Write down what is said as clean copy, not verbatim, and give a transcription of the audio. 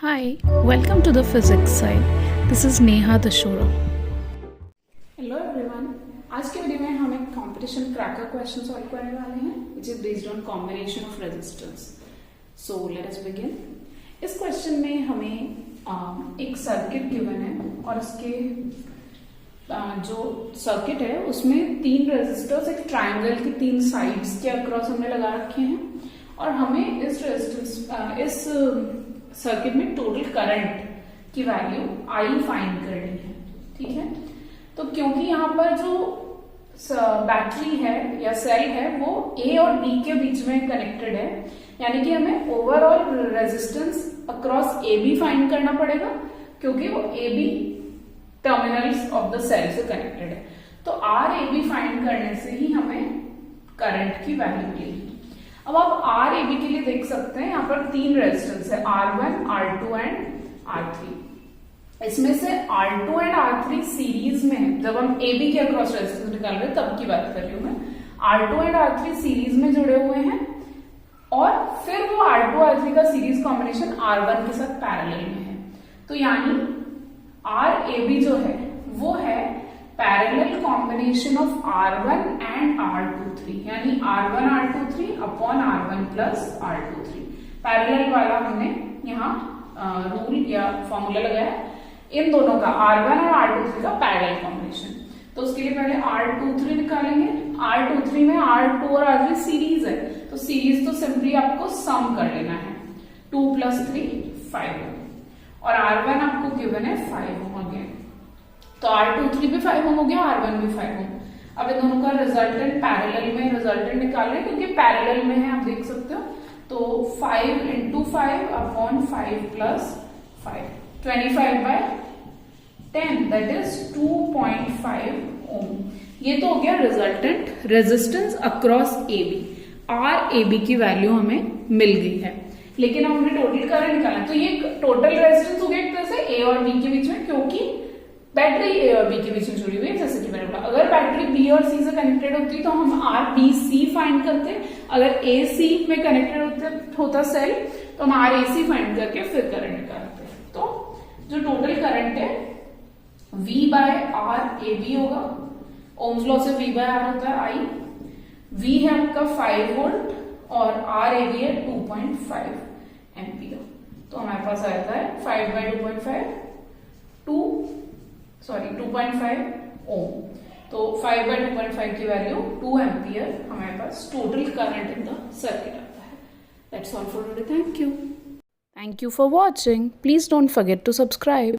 Hi, welcome to the physics side. This is Neha Dashora. Hello everyone, आज के video में हम एक कंपटीशन क्रैकर क्वेश्चन सॉल्व करने वाले हैं which is based on combination of resistance. So let us begin. इस question में हमें एक सर्किट गिवन है और उसके जो सर्किट है उसमें तीन रेजिस्टर्स एक ट्रायंगल की तीन साइड्स के अक्रॉस हमने लगा रखे हैं और हमें इस सर्किट में टोटल करंट की वैल्यू आई फाइंड करनी है. ठीक है, तो क्योंकि यहाँ पर जो बैटरी है या सेल है वो ए और बी के बीच में कनेक्टेड है, यानी कि हमें overall resistance across A B find करना पड़ेगा क्योंकि वो ए बी टर्मिनल्स ऑफ द सेल से कनेक्टेड है. तो आर ए बी फाइंड करने से ही हमें करंट की वैल्यू मिलेगी. अब आप आर ए बी के लिए देख सकते हैं यहाँ पर तीन रेजिस्टेंस है R1, R2 एंड R3. इसमें से R2 एंड R3 सीरीज में है. जब हम ए बी के अक्रॉस रेजिस्टेंस निकाल रहे हैं तब की बात कर रही हूं मैं. R2 एंड R3 सीरीज में जुड़े हुए हैं और फिर वो R2 R3 का सीरीज कॉम्बिनेशन R1 के साथ पैरेलल में है. तो यानी आर ए बी जो है वो है parallel combination of R1 and R23, यानी R1 R23 upon R1 plus R23. Parallel वाला हमने यहाँ रूल या फॉर्मूला लगाया इन दोनों का R1 और R23 का पैरेलल कॉम्बिनेशन. तो उसके लिए पहले R23 निकालेंगे. R23 में R2 और R3 सीरीज है, तो सीरीज तो सिंपली आपको सम कर लेना है. 2 + 3 5 और R1 आपको गिवन है 5 ओम अगेन. तो R23 भी 5 ओम हो गया, R1 भी 5 ओम. अब इन दोनों का रिजल्टेंट पैरेलल में रिजल्टेंट निकाल रहे हैं क्योंकि पैरेलल में है, आप देख सकते हो. तो 5 × 5 अपॉन 5 + 5 25/10 दैट इज 2.5 ओम. ये तो हो गया resultant resistance across A B. R A B की वैल्यू हमें मिल गई है, लेकिन अब हमने टोटल करंट निकाला. तो ये टोटल रेजिस्टेंस हो गया एक तरह से ए और बी के बीच में, क्योंकि बैटरी ए और बी के बीच में जुड़ी हुई है. जैसे कि मैंने बोला, अगर बैटरी बी और सी से कनेक्टेड होती तो हम आर बी सी फाइंड करते. अगर ए सी में कनेक्टेड होता सेल तो हम आर ए सी फाइंड करके फिर करंट निकालते. तो जो टोटल करंट है V/R होगा. ओम्स लॉ से V/R होता है आई. V है आपका 5 वोल्ट और RAB है 2.5 एम्पियर. तो हमारे पास आता है 5/2.5 2.5 ओम. तो 5/2.5 की वैल्यू 2 एम्पियर हमारे पास total current in the circuit आता है. That's all for today. Thank you. Thank you for watching. Please don't forget to subscribe.